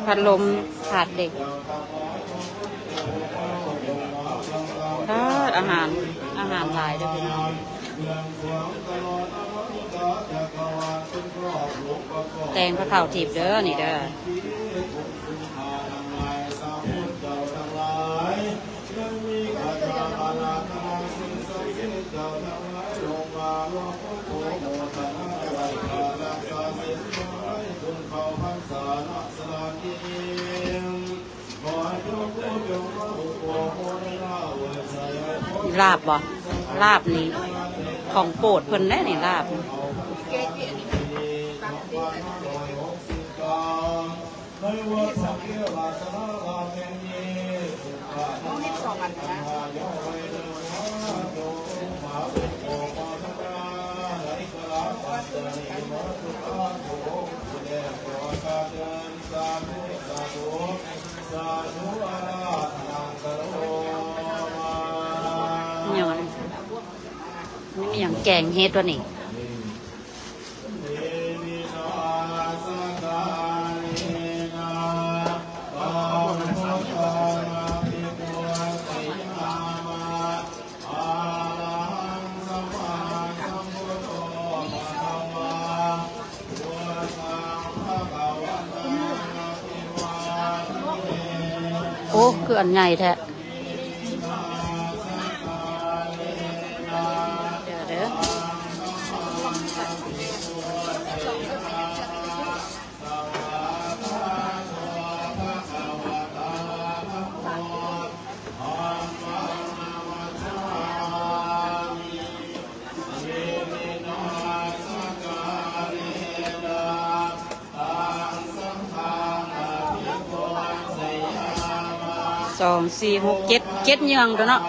พัดลมขาดเด็กอาหารหลายด้วยพี่น้องแตงพระเข่าทิพย์เด้อนี่เด้อลาบบ่ลาบนี่ของโปรดเพิ่นแน่นี่ลาบนี่อย่างแกงเฮ็ดวะนี่โอ้คืออันใหญ่แท้2 4 6 7 7เยืองตัวเนาะ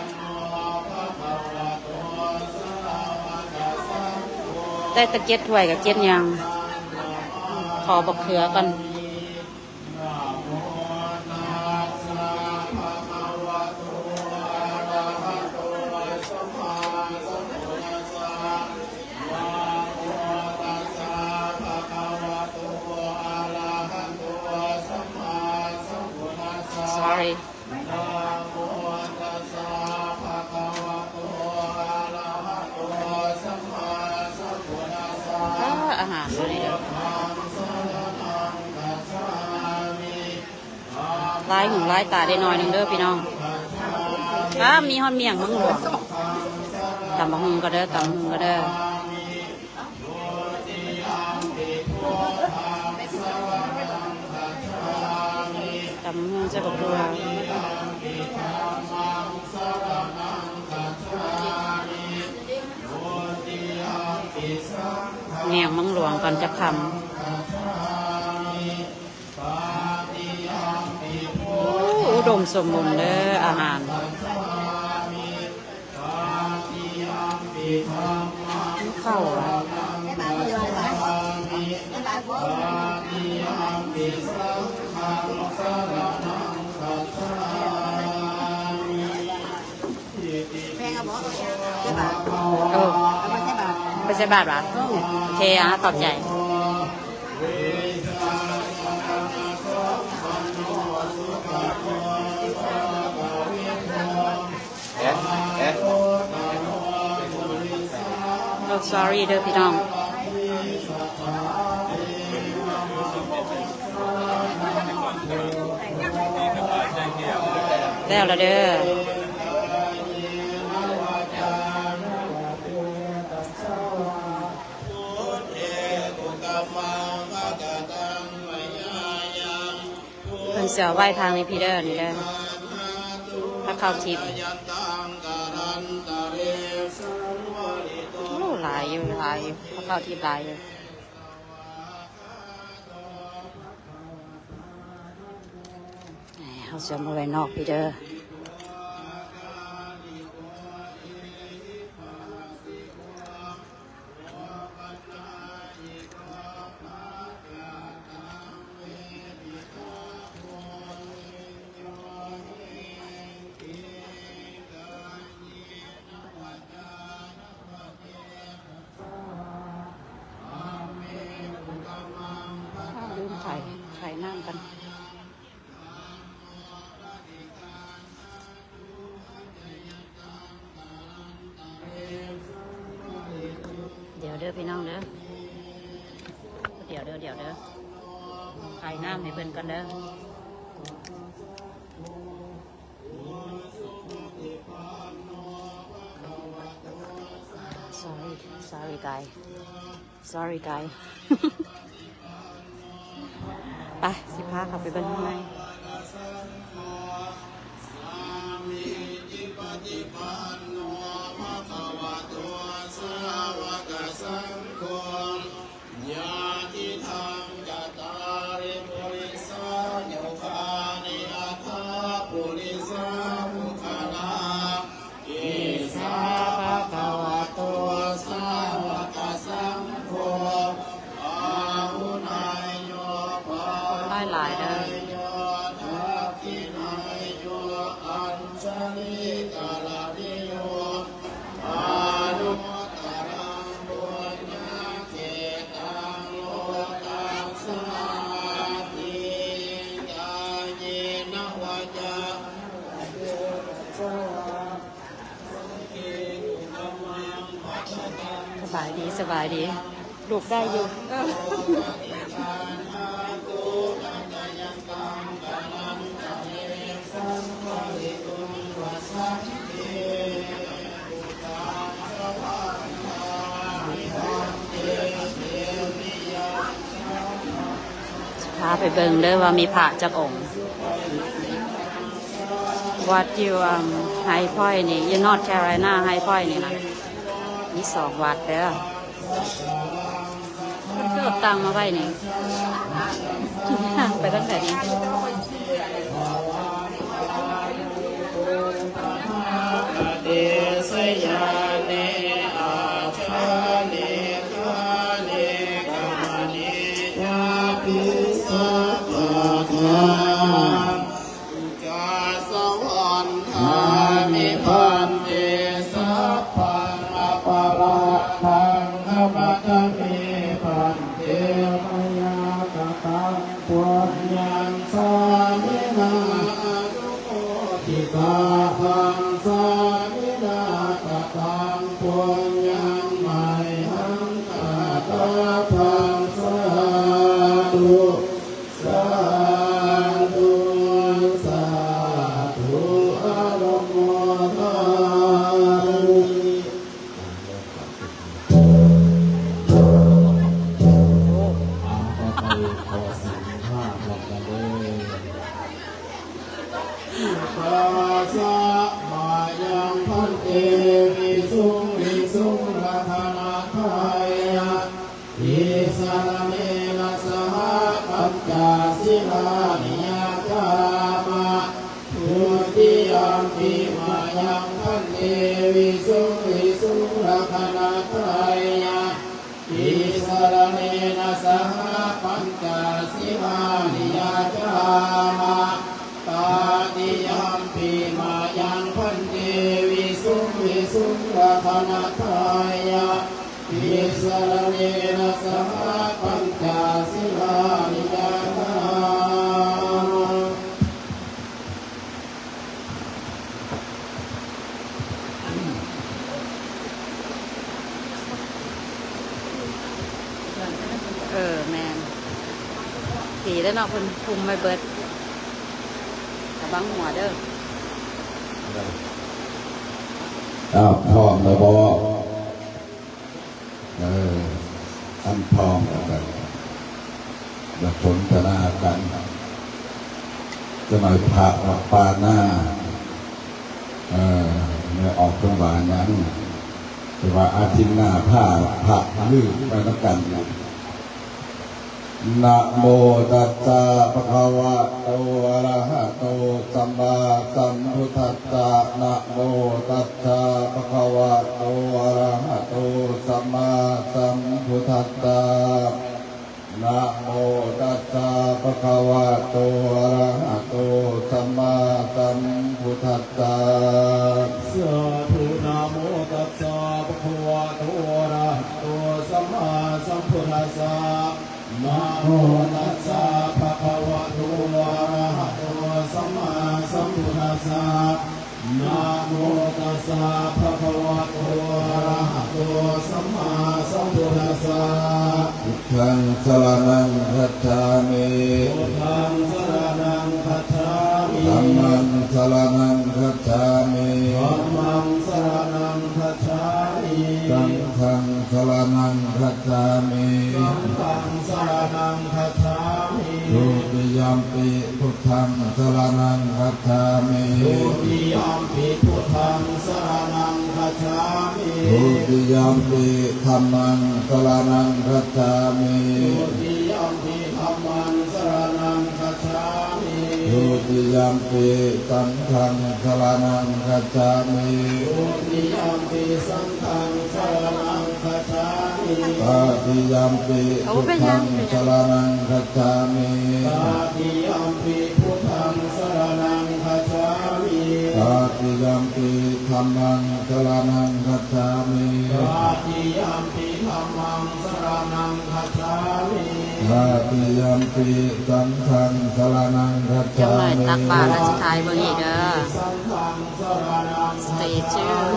ได้ตะเกียบถ้วยกับ7เยืองขอบักเขือกันsorryอาหารตัวนี้ลายหูลายตาได้น้อยนึงเด้อพี่น้องมีฮอนเมียงมึงหลวงตำบักหุ่งก็เด้อตำหุ่งก็เด้อตำหุ่งจะบอกตัวเมียงมังหลวงก่อนจะคำอุดมสมบูรณ์เด้ออาหารเข้าไม่ใช่บาทหรอโอเคขอบใจsorry เด้อพี่น้องแล้วละเด้อเพิ่นเสียไหว้ทางนี้พี่เด้อนี่เด้อพระเข้าทิพย์หลายอยู่ หลายพระเข้าที่หลายเลยเขาจะมาไว้นอกพี่เด้อลืมไข่น้ำกันเดี๋ยวเด้อพี่น้องเด้อเดี๋ยวเด้อไข่น้ำให้เพิ่นกันเด้อsorry guy ไปสิพาขับไปเบิ่งข้างในหลายเด้อสบายดีลูกได้อยู่พาไปเบิ่งเด้อว่ามีพระจักองค์วัดอยู่ไฮพอยนี่ยูนอร์ทแคโรไลนาไฮพอยนี่นะมี2 วัดเด้อมันก็เอาตังมาไว้นี่ไปตั้งแต่นี้เดสยาเนอาชาเนคาเนกามเนยาปิสัพพะทากาสวรรคามิพันเตสัพพังอปาราคังขมัตเมพันเตมยากตังปุญญังสามินานุโมทิตาหังสามินาตตังปุญญังไมหังตาตาพังสาธุสาธุสาธุอนุโมทนาภาษามายังพันเตวิสุงรัตนาไทยอิสระเมนะสหปัญจศีลานิยกามะทุติยมปิมายังพันเตวิสุงรัตนาไทยอิสระเมนะสหปัญจศีลานิยกามะตาติยมปีมายังพันเตวิสุงรัตนาไทยอิสระเมนะสหปัญจศีลานิยกามะแมนสีแล้วเนาะคนคุมไม่เบิดกระบังหัวเด้อพร้อมแล้วบ่อันพร้อมแล้วกันจะสนทนากันจะหน่อยพระวัดป่าหน้าเมื่อออกจังหวะนั้น แต่ว่าอาทิตย์หน้าผ้าผักลือไปนับกันนะโมตัสสะภะคะวะโตอะระหะโตสัมมาสัมพุทธัสสะนะโมตัสสะภะคะวะโตอะระหะโตสัมมาสัมพุทธัสสะนะโมตัสสะภะคะวะโตอะระหะโตสัมมาสัมพุทธัสสะสาธุนะโมตัสสะภะคะวะโตอะระหะโตสัมมาสัมพุทธัสสะนะโมตัสสะภะคะวะโตอะระหะโตสัมมาสัมพุทธัสสะนะโมตัสสะภะคะวะโตอะระหะโตสัมมาสัมพุทธัสสะพุทธังสรณังคัจฉามิพุทธังสรณังคัจฉามิธัมมังสรณังคัจฉามิธัมมังสรณังคัจฉามิสังฆังสรณังคัจฉามิสังฆังสรณังคัจฉามิทุติยัมปิพุทธังสรณังคัจฉามิทุติยัมปิพุทธังสรณังคัจฉามิทุติยัมปิธัมมังสรณังคัจฉามิทุติยัมปิธัมมังสรณังคัจฉามิทุติยัมปิสังฆังสรณังคัจฉามิทุติยัมปิสังฆังสรณังคัจฉามิตติยัมปิพุทธังสรณังคัจฉามิตติยัมปิพุทธังสรณังคัจฉามิตติยัมปิธัมมังสรณังคัจฉามิตติยัมปิธัมมังสรณังคัจฉามิตติยัมปิสังฆังสรณังคัจ จัง ฉา หน่อย มิ ตักบาตรและสุดท้ายเบิ่งอีกเด้อ สังฆังสรณัง Stay tuned